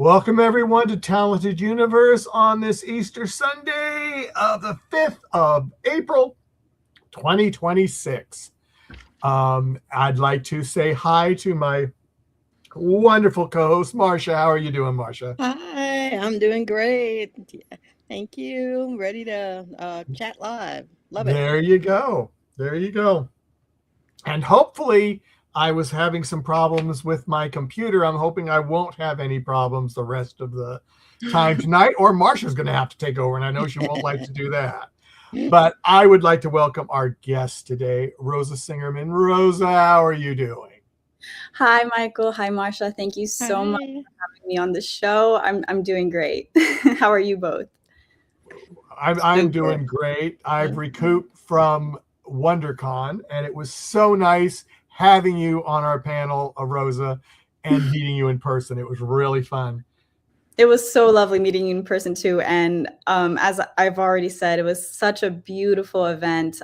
Welcome everyone to Talented Universe on this Easter Sunday of the 5th of April, 2026. I'd like to say hi to my wonderful co-host, Marcia. How are you doing, Marcia? Hi, I'm doing great. Thank you. I'm ready to chat live. Love it. There you go. There you go. And hopefully, I was having some problems with my computer. I'm hoping I won't have any problems the rest of the time tonight, or Marcia's going to have to take over, and I know she won't like to do that. But I would like to welcome our guest today, Rosa Singerman. Rosa, how are you doing? Hi, Michael. Hi, Marsha. Thank you so much for having me on the show. I'm doing great. How are you both? I'm doing great. I've recouped from WonderCon, and it was so nice having you on our panel, Rosa, and meeting you in person. It was really fun. It was so lovely meeting you in person too. And as I've already said, it was such a beautiful event,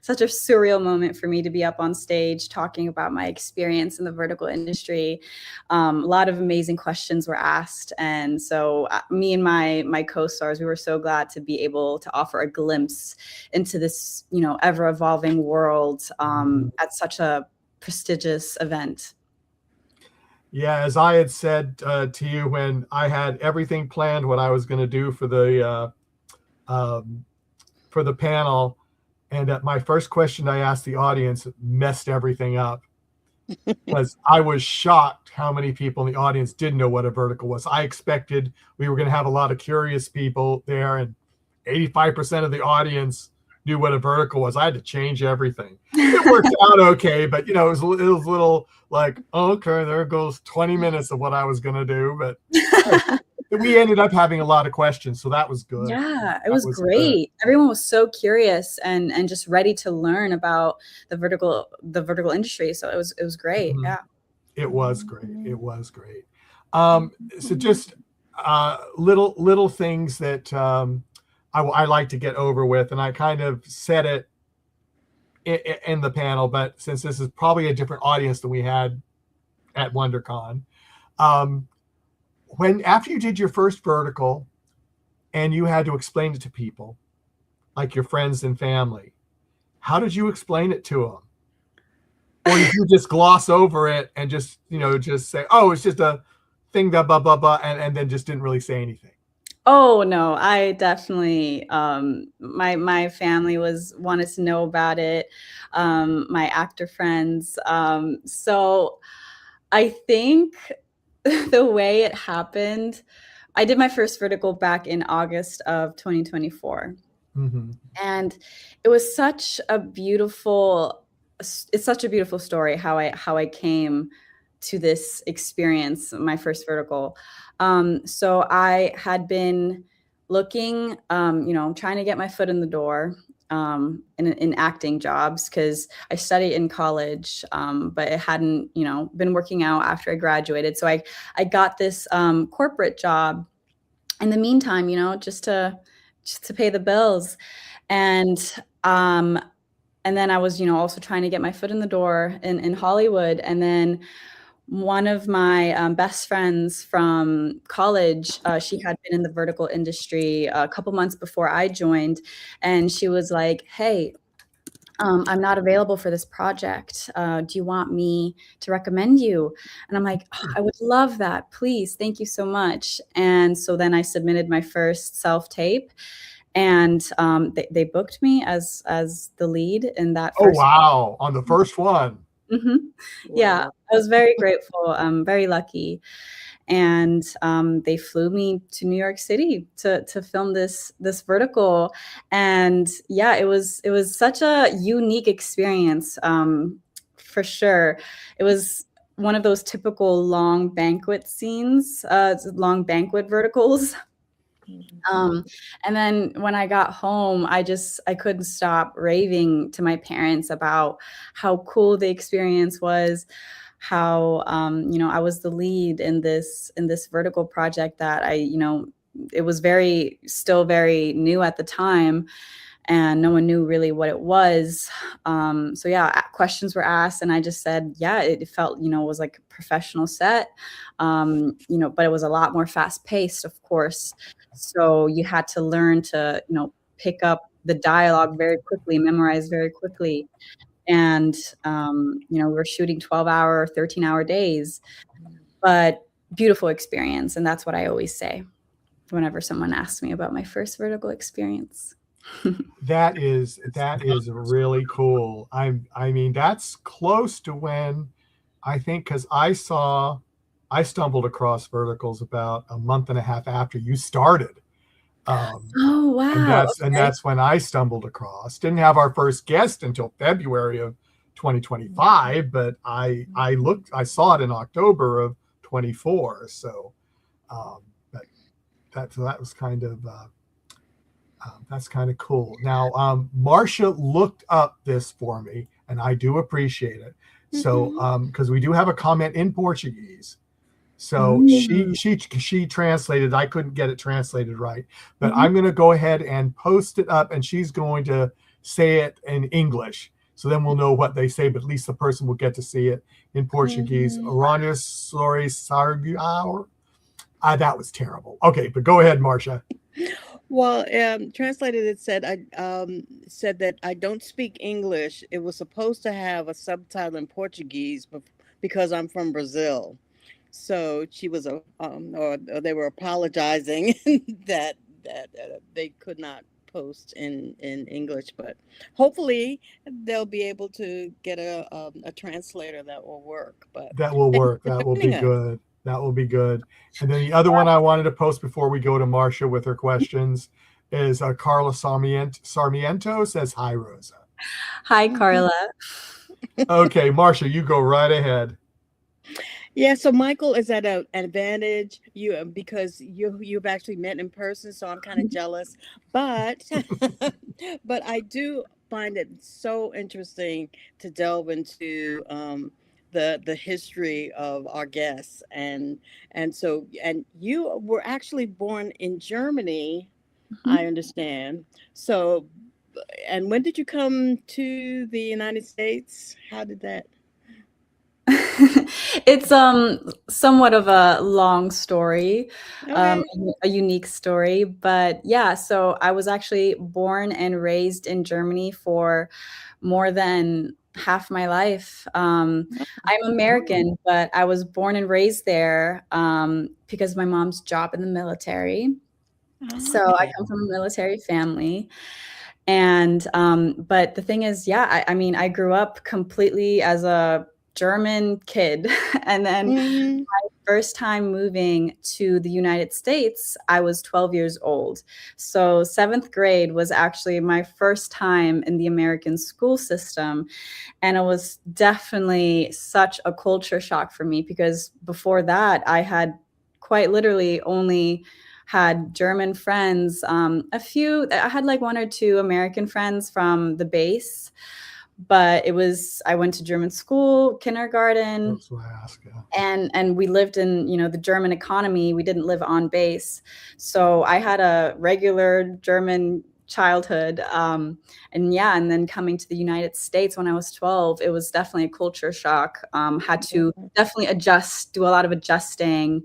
such a surreal moment for me to be up on stage talking about my experience in the vertical industry. A lot of amazing questions were asked. And so me and my co-stars, we were so glad to be able to offer a glimpse into this, ever evolving world at such a prestigious event. Yeah, as I had said to you when I had everything planned, what I was going to do for the panel, and my first question I asked the audience messed everything up. Because I was shocked how many people in the audience didn't know what a vertical was. I expected we were going to have a lot of curious people there, and 85% of the audience knew what a vertical was. I had to change everything. It worked out okay, but it was a little like, okay, there goes 20 minutes of what I was going to do. But we ended up having a lot of questions, so that was good. Yeah, it was great. Good. Everyone was so curious and just ready to learn about the vertical industry. So it was great. Mm-hmm. Yeah, it was great. It was great. So just little things that I like to get over with, and I kind of said it in the panel, but since this is probably a different audience than we had at WonderCon, after you did your first vertical and you had to explain it to people, like your friends and family, how did you explain it to them? Or did you just gloss over it and just say, oh, it's just a thing, blah, blah, blah, blah, and then just didn't really say anything? Oh no, I definitely my family wanted to know about it, my actor friends. So I think the way it happened, I did my first vertical back in August of 2024. Mm-hmm. And it was such a beautiful story how I came to this experience, my first vertical. So I had been looking, trying to get my foot in the door in acting jobs, because I studied in college, but it hadn't, been working out after I graduated. So I got this corporate job in the meantime, just to pay the bills. And then I was, also trying to get my foot in the door in Hollywood. And then one of my best friends from college, she had been in the vertical industry a couple months before I joined. And she was like, hey, I'm not available for this project. Do you want me to recommend you? And I'm like, oh, I would love that. Please. Thank you so much. And so then I submitted my first self-tape. And they booked me as the lead in that first. Oh, wow. On the first one. Mm-hmm. Yeah, I was very grateful. I'm very lucky. And they flew me to New York City to film this vertical. And yeah, it was such a unique experience, for sure. It was one of those typical long banquet scenes, long banquet verticals. And then when I got home, I couldn't stop raving to my parents about how cool the experience was, how, I was the lead in this vertical project that it was still very new at the time. and no one knew really what it was. So yeah, questions were asked, and I just said, yeah, it felt, it was like a professional set, but it was a lot more fast paced, of course. So you had to learn to, pick up the dialogue very quickly, memorize very quickly. And, we were shooting 12-hour, 13-hour days, but beautiful experience. And that's what I always say whenever someone asks me about my first vertical experience. That is really cool. I mean, that's close to when I think, because I stumbled across verticals about a month and a half after you started. Oh, wow. And that's when I stumbled across. Didn't have our first guest until February of 2025, but I saw it in October of 24. So that was kind of that's kind of cool. Now, Marcia looked up this for me, and I do appreciate it. So because we do have a comment in Portuguese. So she translated. I couldn't get it translated right, but I'm going to go ahead and post it up, and she's going to say it in English. So then we'll know what they say, but at least the person will get to see it in Portuguese. Aranha Sorry Sarguar. That was terrible. Okay, but go ahead, Marcia. Well, translated, it said said that I don't speak English. It was supposed to have a subtitle in Portuguese, but because I'm from Brazil. So she was or they were apologizing that they could not post in English, but hopefully they'll be able to get a translator that will work. But that will work. That will be good. That will be good. And then the other one I wanted to post before we go to Marcia with her questions is Carla Sarmiento says, hi, Rosa. Hi, Carla. Okay, Marcia, you go right ahead. Yeah, so Michael is at an advantage because you've actually met in person, so I'm kind of jealous. But but I do find it so interesting to delve into the history of our guests, and you were actually born in Germany, I understand. So, and when did you come to the United States? How did that? It's somewhat of a long story, Okay. a unique story, but yeah, so I was actually born and raised in Germany for more than half my life. I'm American, but I was born and raised there because of my mom's job in the military. So I come from a military family. And but the thing is, yeah, I mean, I grew up completely as a German kid. And then my first time moving to the United States, I was 12 years old. So 7th grade was actually my first time in the American school system. And it was definitely such a culture shock for me because before that, I had quite literally only had German friends, I had like 1 or 2 American friends from the base, but I went to German school, kindergarten, and we lived in, the German economy. We didn't live on base. So I had a regular German childhood. And then coming to the United States when I was 12, it was definitely a culture shock. Had to definitely do a lot of adjusting,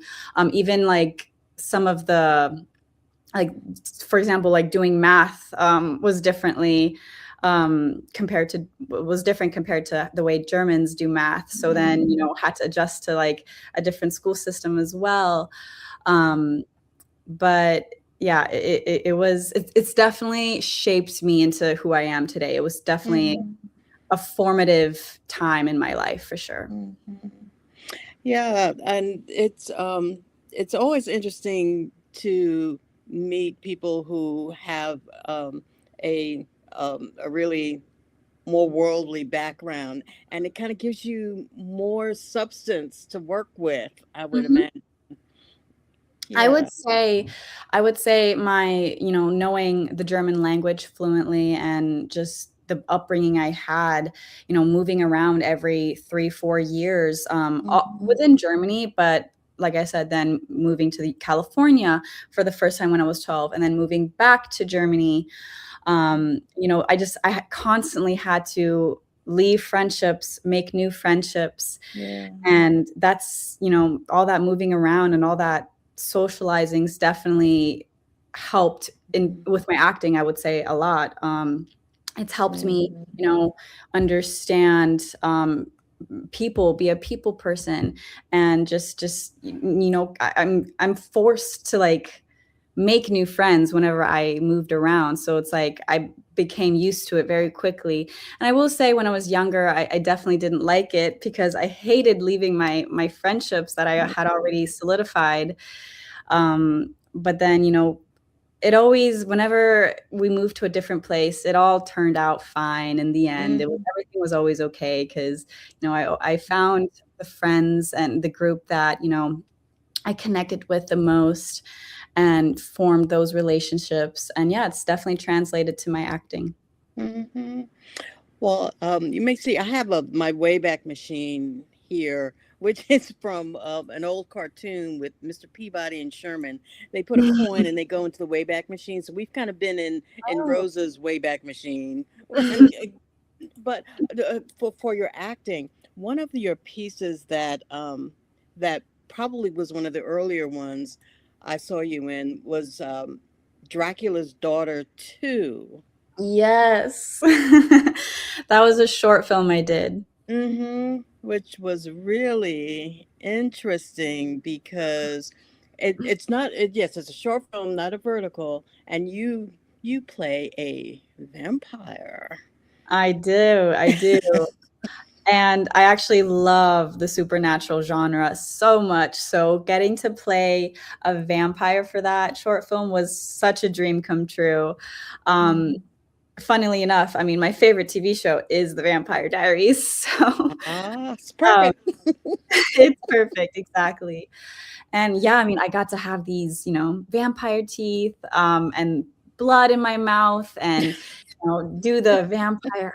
even like some of the, like, for example, like doing math was different compared to the way Germans do math. So then, had to adjust to like a different school system as well. But yeah, it's definitely shaped me into who I am today. It was definitely a formative time in my life for sure. Yeah, and it's always interesting to meet people who have a really more worldly background, and it kind of gives you more substance to work with, I would imagine. Yeah. I would say my, knowing the German language fluently and just the upbringing I had, moving around every 3-4 years within Germany, but like I said, then moving to California for the first time when I was 12, and then moving back to Germany You know, I constantly had to leave friendships, make new friendships. Yeah. And that's, you know, all that moving around and all that socializing's definitely helped with my acting, I would say a lot. It's helped me, you know, understand people, be a people person, and just you know, I'm forced to like make new friends whenever I moved around. So it's like I became used to it very quickly. And I will say, when I was younger, I definitely didn't like it because I hated leaving my friendships that I had already solidified. But then, you know, it always, whenever we moved to a different place, it all turned out fine in the end. Everything was always okay because, you know, I found the friends and the group that, you know, I connected with the most and formed those relationships. And yeah, it's definitely translated to my acting. Well, you may see I have my Wayback Machine here, which is from an old cartoon with Mr. Peabody and Sherman. They put a coin and they go into the Wayback Machine. So we've kind of been in Rosa's Wayback Machine. But for your acting, one of your pieces that that probably was one of the earlier ones I saw you in was Dracula's Daughter 2. Yes. That was a short film I did. Which was really interesting because it's not yes, it's a short film, not a vertical, and you play a vampire. I do. And I actually love the supernatural genre so much. So getting to play a vampire for that short film was such a dream come true. Funnily enough, I mean, my favorite TV show is The Vampire Diaries. So It's perfect. it's perfect, exactly. And yeah, I mean, I got to have these, you know, vampire teeth, and blood in my mouth, and you know, do the vampire,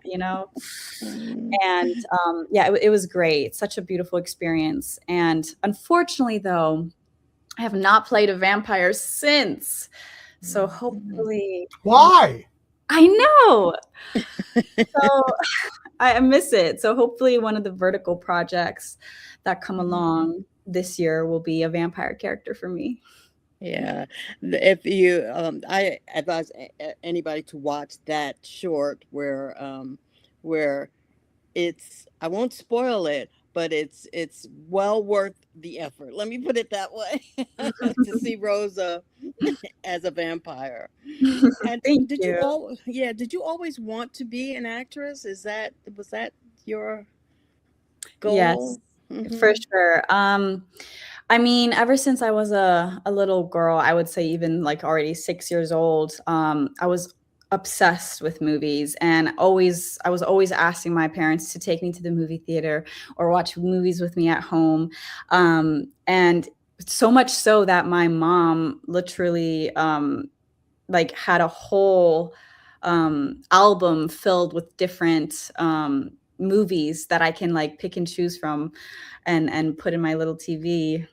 you know. And yeah, it was great. Such a beautiful experience. And unfortunately, though, I have not played a vampire since. So hopefully. Why? I know. So I miss it. So hopefully one of the vertical projects that come along this year will be a vampire character for me. Yeah, if you, I advise anybody to watch that short where it's, I won't spoil it, but it's well worth the effort. Let me put it that way, to see Rosa as a vampire. And Thank did you you. did you always want to be an actress? Was that your Yes, goal? for sure. I mean, ever since I was a little girl, I would say even like already 6 years old, I was obsessed with movies, and I was always asking my parents to take me to the movie theater or watch movies with me at home. And so much so that my mom literally like had a whole album filled with different movies that I can like pick and choose from and put in my little TV.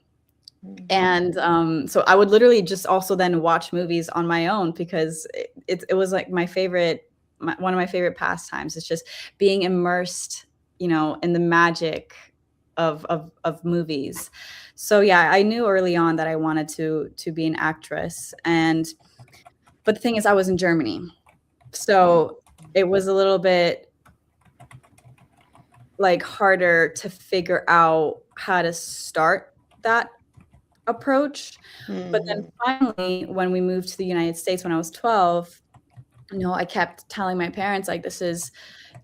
And so I would literally just also then watch movies on my own because it was like one of my favorite pastimes. It's just being immersed, you know, in the magic of movies. So yeah, I knew early on that I wanted to be an actress. But the thing is, I was in Germany, so it was a little bit like harder to figure out how to start that approach. But then finally, when we moved to the United States when I was 12, you know, I kept telling my parents like, this is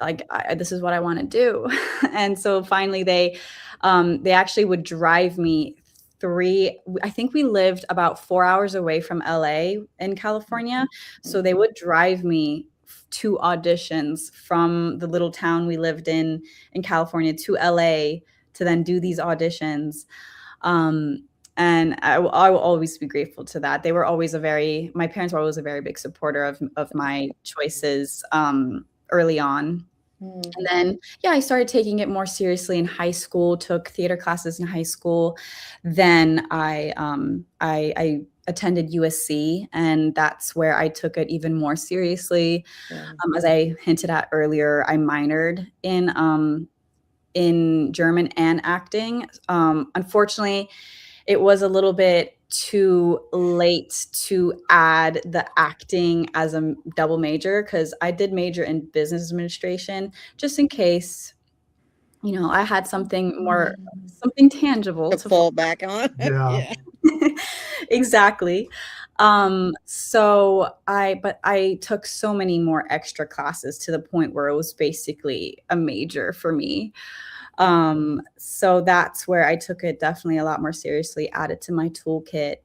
what I want to do. And so finally they actually would drive me I think we lived about 4 hours away from LA in California. So they would drive me to auditions from the little town we lived in California to LA to then do these auditions. And I will always be grateful to that. They were always my parents were always a very big supporter of my choices early on. And then, yeah, I started taking it more seriously in high school, took theater classes in high school. Then I attended USC, and that's where I took it even more seriously. Yeah. As I hinted at earlier, I minored in German and acting. Unfortunately, it was a little bit too late to add the acting as a double major, because I did major in business administration just in case, you know, I had something more, something tangible To fall back on. Yeah. Yeah. Exactly. But I took so many more extra classes to the point where it was basically a major for me. So that's where I took it definitely a lot more seriously, added to my toolkit.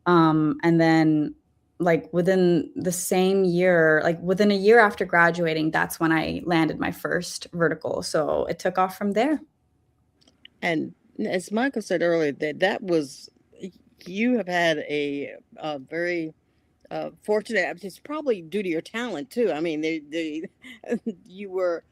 And then like within the same year, like within a year after graduating, that's when I landed my first vertical. So it took off from there. And as Michael said earlier, that was, you have had a very fortunate. It's probably due to your talent too. I mean, you were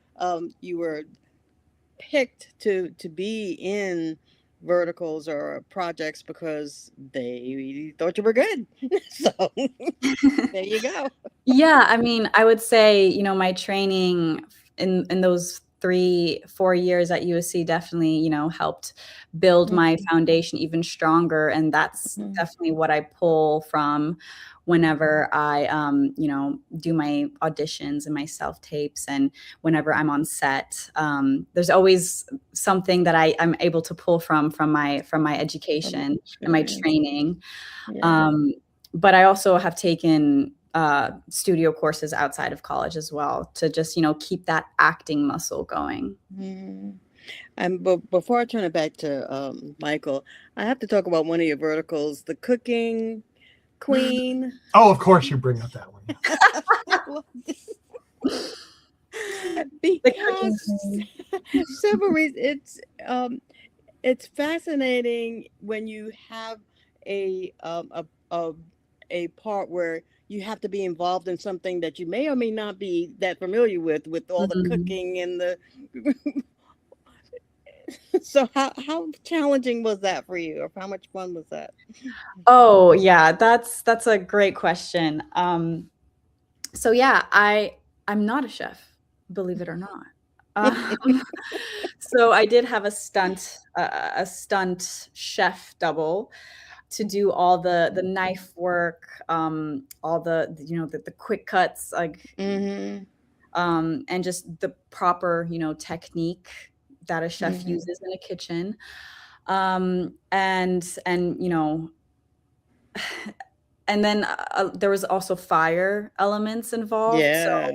picked to be in verticals or projects because they thought you were good. So there you go. Yeah, I mean, I would say, you know, my training in those 3-4 years at USC definitely, you know, helped build my foundation even stronger. And that's definitely what I pull from whenever I, you know, do my auditions and my self-tapes, and whenever I'm on set. There's always something that I'm able to pull from my education and my training. Yeah. But I also have taken studio courses outside of college as well to just, you know, keep that acting muscle going. And before I turn it back to Michael, I have to talk about one of your verticals, the cooking queen. Oh, of course you bring up that one. Because several reasons. It's fascinating when you have a part where you have to be involved in something that you may or may not be that familiar with all the cooking and the so how challenging was that for you, or how much fun was that? Oh yeah, that's a great question. So yeah, I'm not a chef, believe it or not. So I did have a stunt chef double to do all the knife work, all the, you know, the quick cuts, like, and just the proper, you know, technique that a chef uses in a kitchen. And you know, and then there was also fire elements involved. Yeah.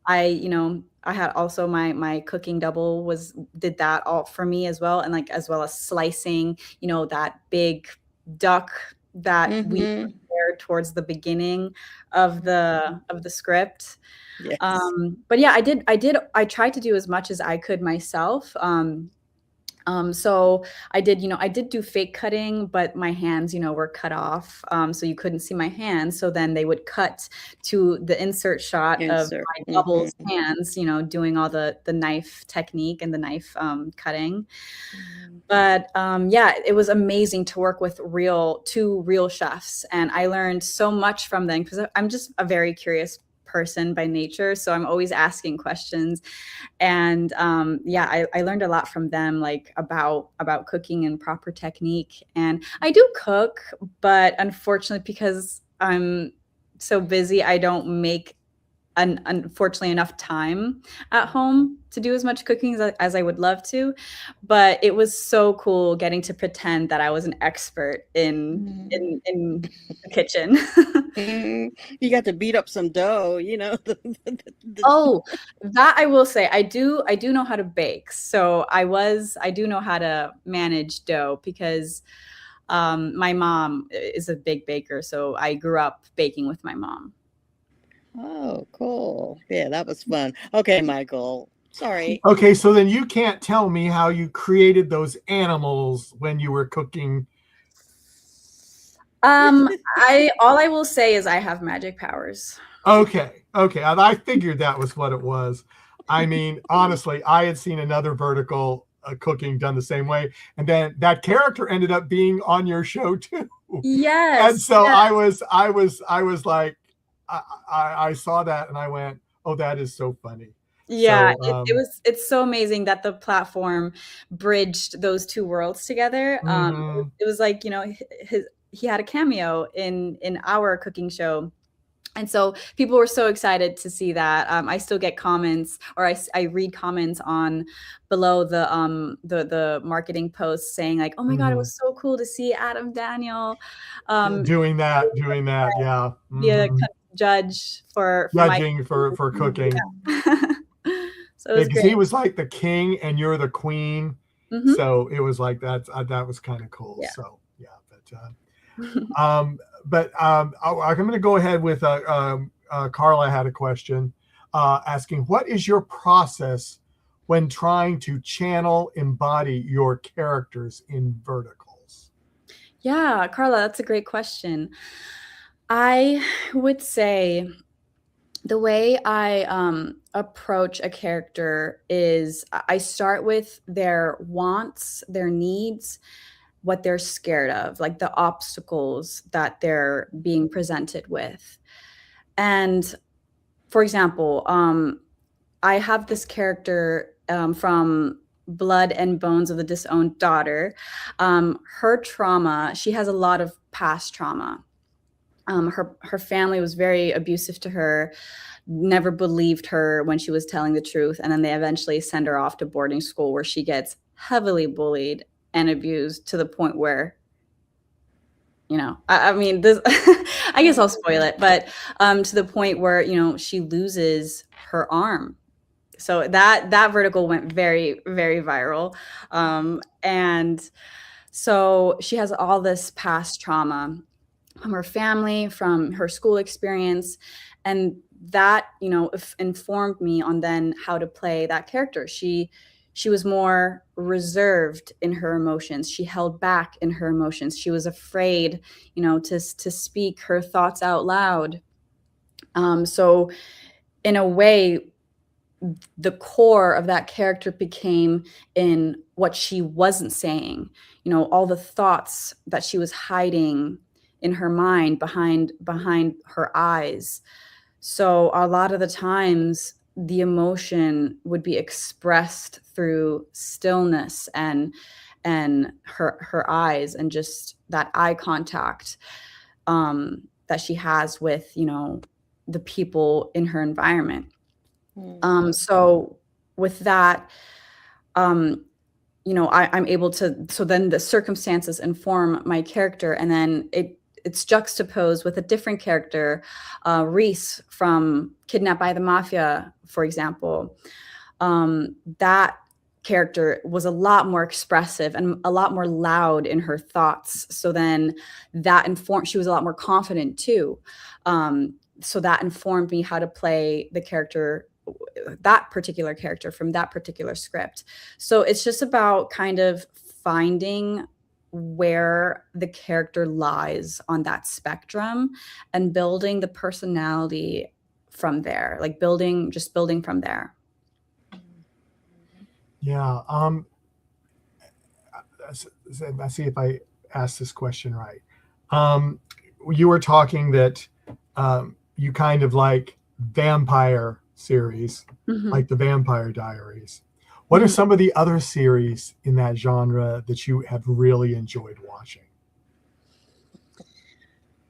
So you know, I had also my cooking double did that all for me as well. And like, as well as slicing, you know, that big duck that we prepared towards the beginning of the script. Yes. But yeah, I tried to do as much as I could myself. So I did do fake cutting, but my hands, you know, were cut off. So you couldn't see my hands. So then they would cut to the insert shot of my double's hands, you know, doing all the knife technique and the knife cutting. But yeah, it was amazing to work with two real chefs. And I learned so much from them, because I'm just a very curious person by nature. So I'm always asking questions. And yeah, I learned a lot from them, like about cooking and proper technique. And I do cook, but unfortunately, because I'm so busy, I don't make unfortunately enough time at home to do as much cooking as I would love to. But it was so cool getting to pretend that I was an expert in the kitchen. You got to beat up some dough, you know. Oh, that I will say, I do know how to bake. So I do know how to manage dough, because my mom is a big baker. So I grew up baking with my mom. Oh, cool. Yeah, that was fun. Okay, Michael. Sorry. Okay, so then you can't tell me how you created those animals when you were cooking. All I will say is I have magic powers. Okay. I figured that was what it was. I mean, honestly, I had seen another vertical cooking done the same way. And then that character ended up being on your show too. Yes. And so yes. I was like, I saw that and I went, oh, that is so funny. Yeah, So, it's so amazing that the platform bridged those two worlds together. It was like, you know, he had a cameo in our cooking show. And so people were so excited to see that. I still get comments, or I read comments on below the marketing posts saying like, "Oh my God, it was so cool to see Adam Daniel doing that, yeah, be a judge for judging for cooking." Yeah. So it was because great. he was like the king and you're the queen. So it was like that was kind of cool. Yeah. So yeah, but I'm going to go ahead with Carla had a question asking, what is your process when trying to channel, embody your characters in verticals? Yeah, Carla, that's a great question. I would say the way I approach a character is I start with their wants, their needs, what they're scared of, like the obstacles that they're being presented with. And for example, I have this character from Blood and Bones of the Disowned Daughter. Her trauma, she has a lot of past trauma. Her family was very abusive to her, never believed her when she was telling the truth. And then they eventually send her off to boarding school where she gets heavily bullied and abused to the point where, you know, I mean, this, I guess I'll spoil it, but to the point where, you know, she loses her arm. So that vertical went very, very viral. And so she has all this past trauma from her family, from her school experience, and that, you know, informed me on then how to play that character. She was more reserved in her emotions. She held back in her emotions. She was afraid, you know, to speak her thoughts out loud. So in a way, the core of that character became in what she wasn't saying, you know, all the thoughts that she was hiding in her mind behind her eyes. So a lot of the times the emotion would be expressed through stillness and her eyes and just that eye contact that she has with, you know, the people in her environment. So with that, you know, I'm able to, so then the circumstances inform my character, and then it's juxtaposed with a different character, Reese from Kidnapped by the Mafia, for example. That character was a lot more expressive and a lot more loud in her thoughts. So then that informed, she was a lot more confident too. So that informed me how to play the character, that particular character from that particular script. So it's just about kind of finding where the character lies on that spectrum and building the personality from there, like building from there. Yeah. Let's see if I asked this question right. You were talking that you kind of like vampire series, like the Vampire Diaries. What are some of the other series in that genre that you have really enjoyed watching?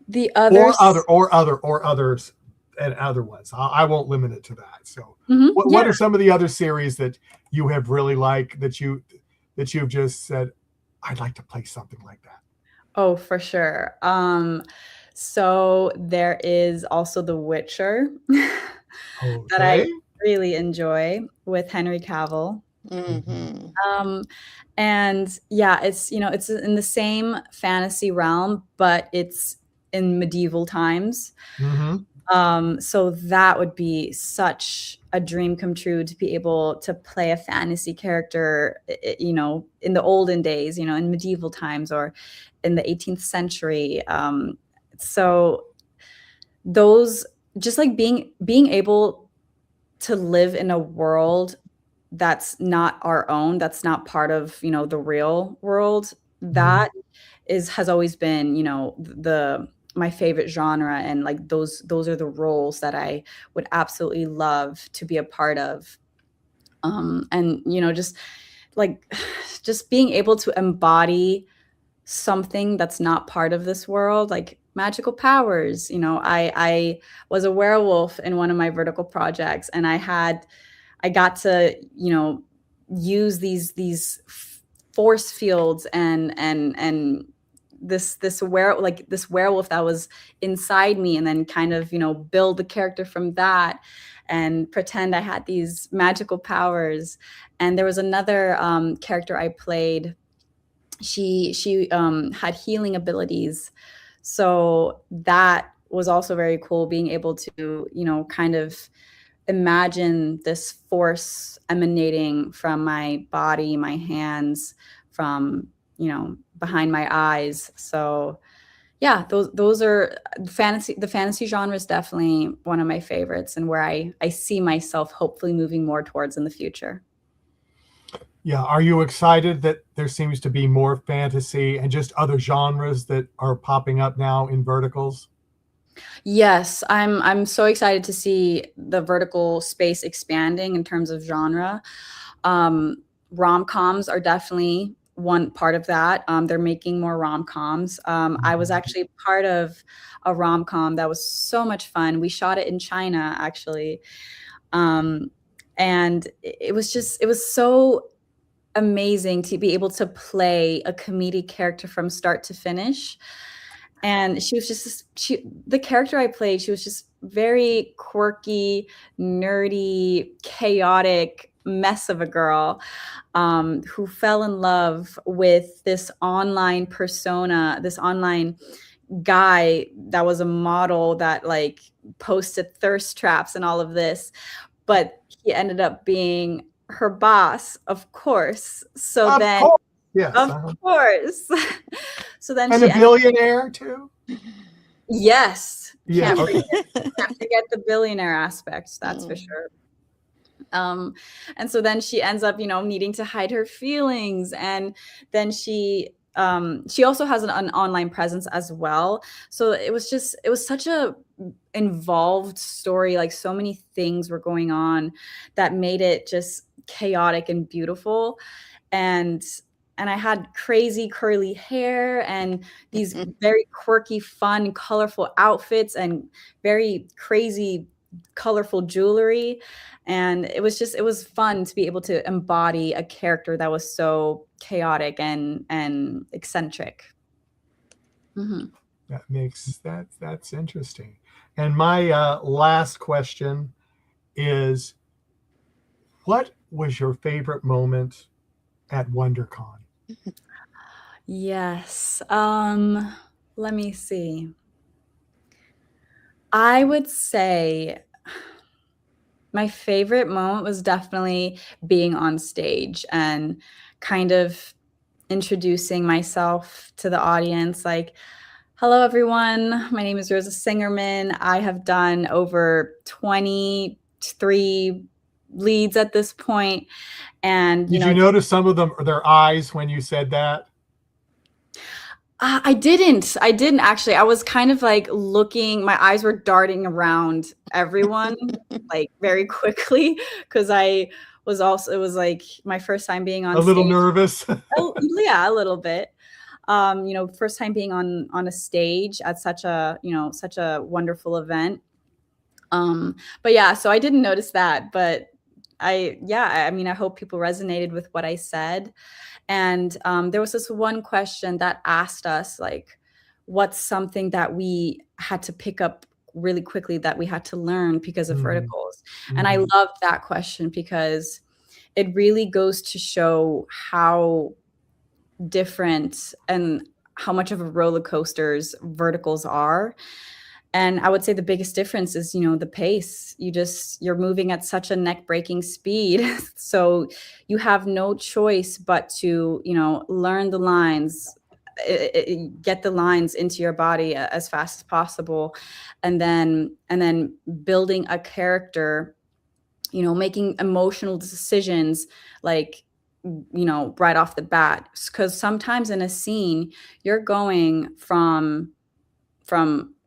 The others, or others and other ones. I won't limit it to that. So, what are some of the other series that you have really liked that you've just said, I'd like to play something like that? Oh, for sure. So there is also The Witcher that I really enjoy with Henry Cavill. And yeah, it's, you know, it's in the same fantasy realm, but it's in medieval times. So that would be such a dream come true to be able to play a fantasy character, you know, in the olden days, you know, in medieval times or in the 18th century. So those, just like being able to live in a world that's not our own, that's not part of, the real world, that has always been, my favorite genre. And like those are the roles that I would absolutely love to be a part of. And just like just being able to embody something that's not part of this world, like magical powers. I was a werewolf in one of my vertical projects, and I got to, use these force fields and this werewolf that was inside me, and then kind of, build the character from that and pretend I had these magical powers. And there was another character I played. She had healing abilities. So that was also very cool, being able to, kind of imagine this force emanating from my body, my hands, from, behind my eyes. So yeah, those are fantasy. The fantasy genre is definitely one of my favorites, and where I see myself hopefully moving more towards in the future. Yeah. Are you excited that there seems to be more fantasy and just other genres that are popping up now in verticals? Yes, I'm so excited to see the vertical space expanding in terms of genre. Rom-coms are definitely one part of that. They're making more rom-coms. I was actually part of a rom-com that was so much fun. We shot it in China, actually. And it was so amazing to be able to play a comedic character from start to finish. And she was just the character I played, she was just very quirky, nerdy, chaotic mess of a girl, who fell in love with this online persona, this online guy that was a model that like posted thirst traps and all of this. But he ended up being her boss, of course. So Of then, course. Yes. of course. So then And she a billionaire too? Yes. Yeah. Can't forget the billionaire aspect, that's for sure. And so then she ends up, needing to hide her feelings. And then she also has an online presence as well. So it was such a involved story. Like so many things were going on that made it just chaotic and beautiful. And I had crazy curly hair and these very quirky, fun, colorful outfits and very crazy, colorful jewelry. And it was fun to be able to embody a character that was so chaotic and eccentric. That's interesting. And my last question is, what was your favorite moment at WonderCon? Yes. Let me see. I would say my favorite moment was definitely being on stage and kind of introducing myself to the audience. Like, hello, everyone. My name is Rosa Singerman. I have done over 23 leads at this point. And did you notice some of them, their eyes when you said that? I didn't actually. I was kind of like looking, my eyes were darting around everyone like very quickly, because it was like my first time being on stage. A little stage. Nervous. Oh, yeah, a little bit. First time being on a stage at such a wonderful event. But yeah, so I didn't notice that, but I hope people resonated with what I said. And there was this one question that asked us, like, what's something that we had to pick up really quickly that we had to learn because of verticals? And I loved that question because it really goes to show how different and how much of a roller coasters verticals are. And I would say the biggest difference is, the pace. You're moving at such a neck-breaking speed. So you have no choice but to, learn the lines, get the lines into your body as fast as possible. And then building a character you know, making emotional decisions, like, you know, right off the bat. Because sometimes in a scene, you're going from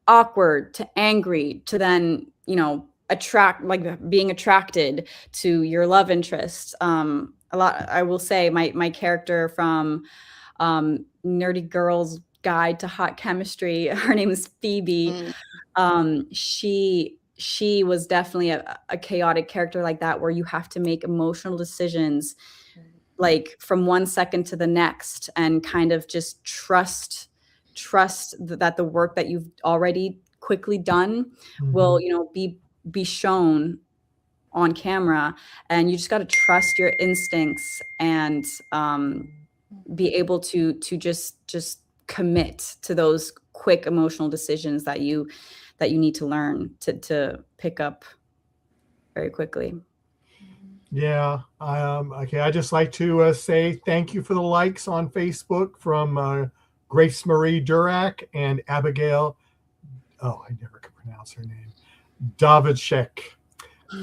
awkward to angry to then, you know, being attracted to your love interest. A lot, I will say, my character from Nerdy Girl's Guide to Hot Chemistry, her name is Phoebe. She was definitely a chaotic character like that, where you have to make emotional decisions like from one second to the next, and kind of just trust that the work that you've already quickly done will, you know, be shown on camera, and you just got to trust your instincts and be able to just commit to those quick emotional decisions that you need to learn to pick up very quickly. Yeah. Okay. I just like to say thank you for the likes on Facebook from Grace Marie Durack and Abigail. Oh, I never could pronounce her name. Davidshek.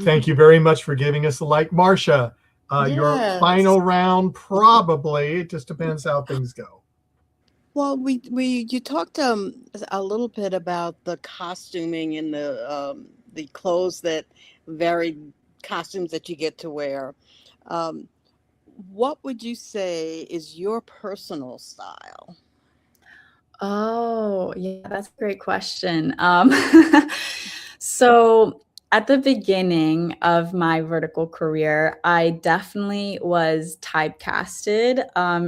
Thank you very much for giving us a like. Marcia, your final round, probably. It just depends how things go. Well, you talked a little bit about the costuming and the clothes that varied costumes that you get to wear. What would you say is your personal style? Oh, yeah, that's a great question. So at the beginning of my vertical career, I definitely was typecasted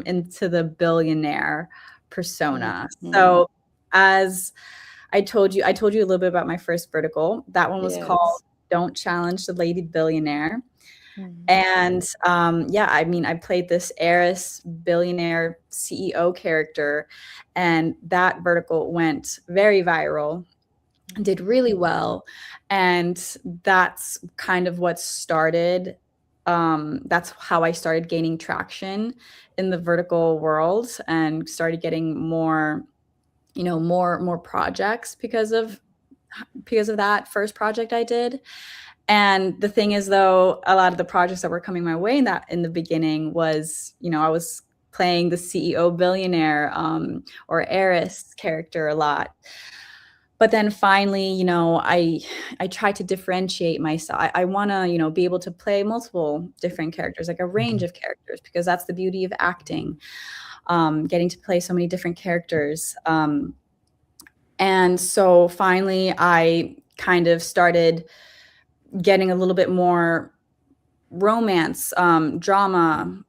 into the billionaire persona. So as I told you a little bit about my first vertical. That one was called Don't Challenge the Lady Billionaire. And yeah, I mean, I played this heiress billionaire CEO character, and that vertical went very viral, did really well. And that's kind of what started, that's how I started gaining traction in the vertical world and started getting more, you know, more projects because of that first project I did. And the thing is, though, a lot of the projects that were coming my way in the beginning was, you know, I was playing the CEO billionaire or heiress character a lot. But then finally, you know, I tried to differentiate myself. I want to, you know, be able to play multiple different characters, like a range of characters, because that's the beauty of acting, getting to play so many different characters. And so finally, I kind of started getting a little bit more romance, drama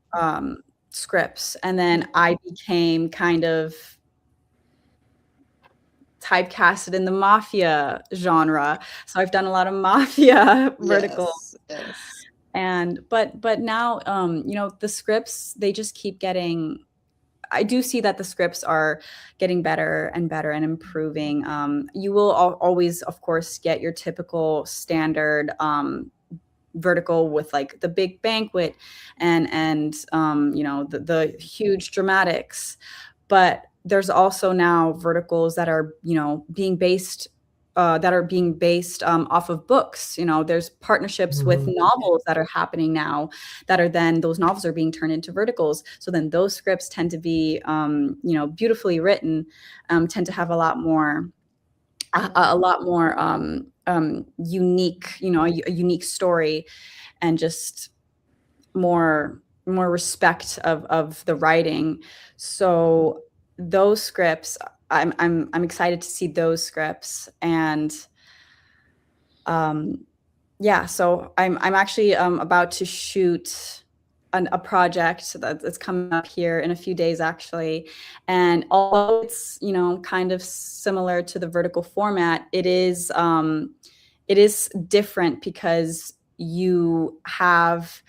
scripts. And then I became kind of typecasted in the Mafia genre. So I've done a lot of Mafia verticals. And but now, you know, the scripts, they just keep getting, I do see that the scripts are getting better and better and improving. You will always, of course, get your typical standard vertical with like the big banquet and you know, the huge dramatics. But there's also now verticals that are, you know, being based off of books. You know, there's partnerships with novels that are happening now that are then, those novels are being turned into verticals. So then those scripts tend to be, you know, beautifully written, tend to have a lot more unique, you know, a unique story, and just more respect of the writing. So those scripts, I'm excited to see those scripts. And yeah, so I'm actually about to shoot a project that's coming up here in a few days, actually. And although it's, you know, kind of similar to the vertical format, it is different because you have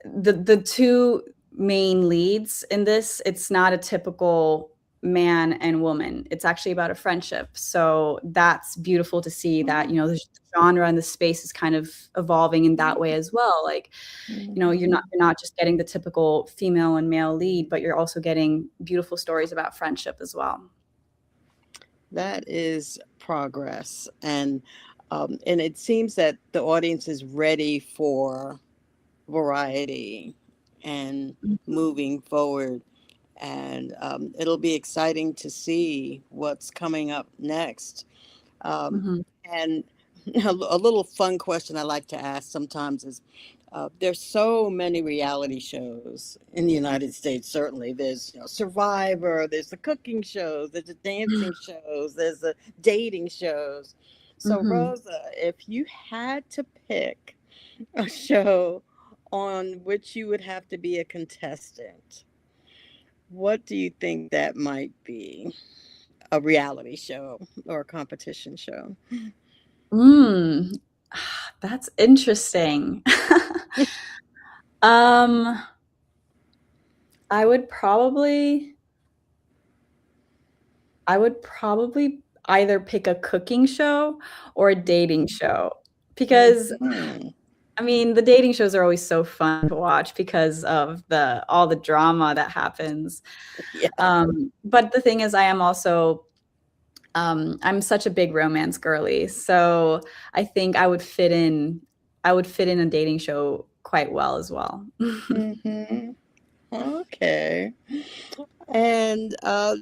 the two main leads in this. It's not a typical man and woman. It's actually about a friendship. So that's beautiful to see that, you know, the genre and the space is kind of evolving in that way as well. Like, you know, you're not just getting the typical female and male lead, but you're also getting beautiful stories about friendship as well. That is progress. And And it seems that the audience is ready for variety and moving forward. And it'll be exciting to see what's coming up next. Um, Mhm. and a little fun question I like to ask sometimes is, there's so many reality shows in the United States. Certainly, there's Survivor, there's the cooking shows, there's the dancing shows, there's the dating shows. So, Mhm. Rosa, if you had to pick a show on which you would have to be a contestant, what do you think that might be? A reality show or a competition show? Mm. That's interesting. Um, I would probably I would probably either pick a cooking show or a dating show because Mhm. I mean, the dating shows are always so fun to watch because of all the drama that happens. Yeah. But the thing is, I am also I'm such a big romance girly, so I think I would fit in a dating show quite well as well. Hmm. Okay. And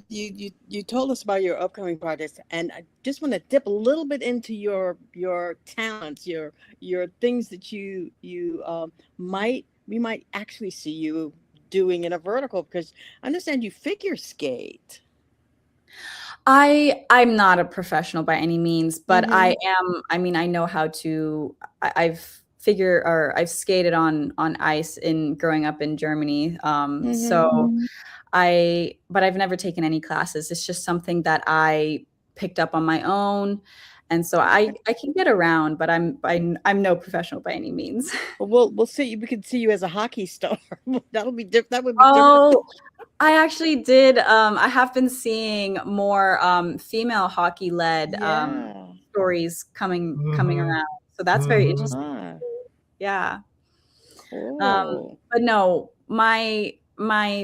you told us about your upcoming projects, and I just want to dip a little bit into your talents, your things that you might we might actually see you doing in a vertical, because I understand you figure skate. I'm not a professional by any means, but Mm-hmm. I mean, I know how to I've skated on ice in growing up in Germany. Mm-hmm. So but I've never taken any classes. It's just something that I picked up on my own. And so I can get around, but I'm no professional by any means. Well, we'll see. We could see you as a hockey star. That'll be different. That would be different. Oh, I actually did. I have been seeing more female hockey led Yeah. stories coming Mm-hmm. around. So that's very Mm-hmm. interesting. Ah, Yeah. cool. But no, my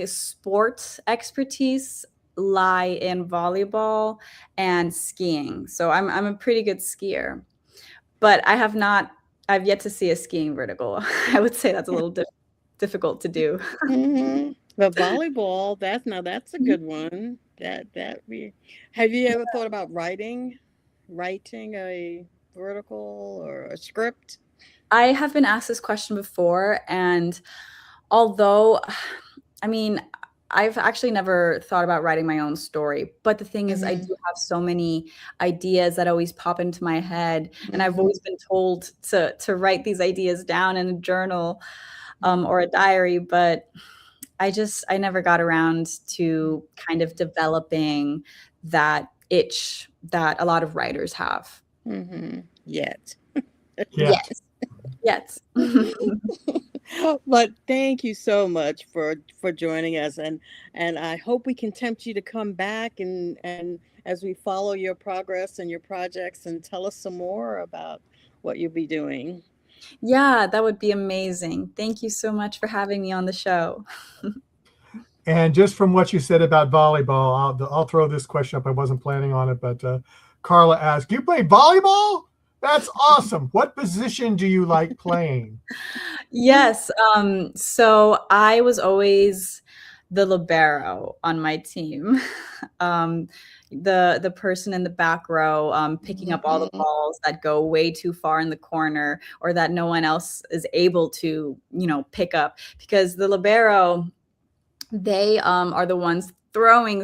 sports expertise lie in volleyball and skiing. So I'm a pretty good skier, but I've yet to see a skiing vertical. I would say that's a little difficult to do. Hmm. But volleyball, that's a good one. That we have you ever thought about writing a vertical or a script? I have been asked this question before, and although, I mean, I've actually never thought about writing my own story, but the thing is, I Hmm. do have so many ideas that always pop into my head, and I've Hmm. always been told to write these ideas down in a journal, or a diary, but I never got around to kind of developing that itch that a lot of writers have. Hmm. Yet. Yet. Yes. Yes. But thank you so much for joining us, and I hope we can tempt you to come back and as we follow your progress and your projects and tell us some more about what you'll be doing. Yeah, that would be amazing. Thank you so much for having me on the show. And just from what you said about volleyball, I'll throw this question up. I wasn't planning on it, but Carla asked, "You play volleyball? That's awesome. What position do you like playing?" Yes, so I was always the libero on my team. Um, the person in the back row, picking up all the Mhm. balls that go way too far in the corner or that no one else is able to, pick up because the libero, they are the ones throwing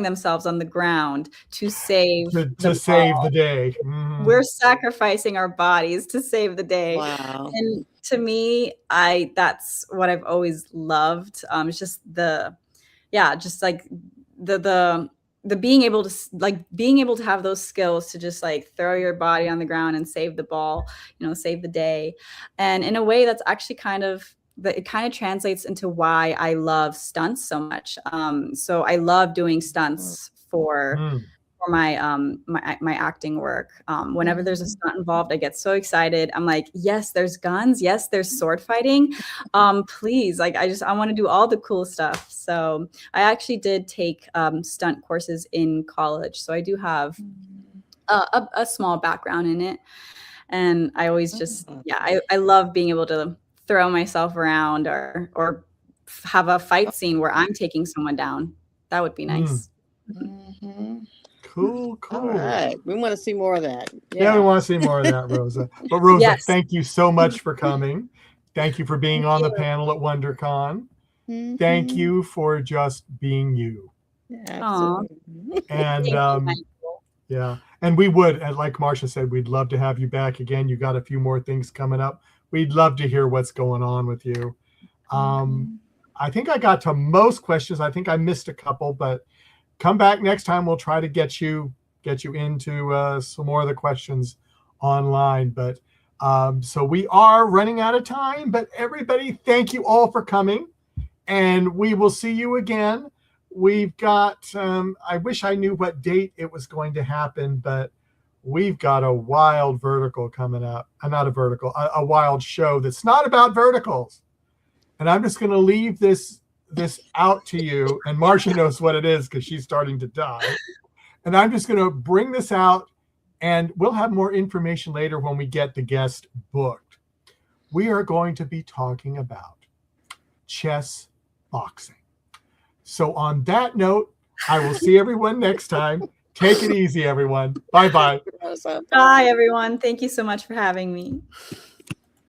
themselves on the ground to save the To save the ball. day. Mhm. We're sacrificing our bodies to save the day. Wow. And to me, that's what I've always loved. It's just just like the being able to have those skills to just like throw your body on the ground and save the ball, save the day. And in a way that's actually it kind of translates into why I love stunts so much. So I love doing stunts Mm. for my acting work. Whenever there's a Mhm. stunt involved, I get so excited. I'm like, yes, there's guns, yes, there's sword fighting. Please, like I want to do all the cool stuff. So I actually did take stunt courses in college. So I do have a small background in it. And I always just, I love being able to throw myself around or have a fight scene where I'm taking someone down. That would be nice. Cool. All right. We want to see more of that. Yeah, we want to see more of that, Rosa. But Rosa, Yes. thank you so much for coming. Thank you for being on the panel at WonderCon. Thank you for just being you. Absolutely. And yeah, and like Marcia said, we'd love to have you back again. You got a few more things coming up. We'd love to hear what's going on with you. I think I got to most questions. I think I missed a couple, but come back next time. We'll try to get you into some more of the questions online. But so we are running out of time, but everybody, thank you all for coming, and we will see you again. We've got, I wish I knew what date it was going to happen, but we've got a wild vertical coming up. Not a vertical, a wild show that's not about verticals. And I'm just going to leave this out to you. And Marcia knows what it is because she's starting to die. And I'm just going to bring this out, and we'll have more information later when we get the guest booked. We are going to be talking about chess boxing. So on that note, I will see everyone next time. Take it easy, everyone. Bye-bye. Bye, everyone. Thank you so much for having me.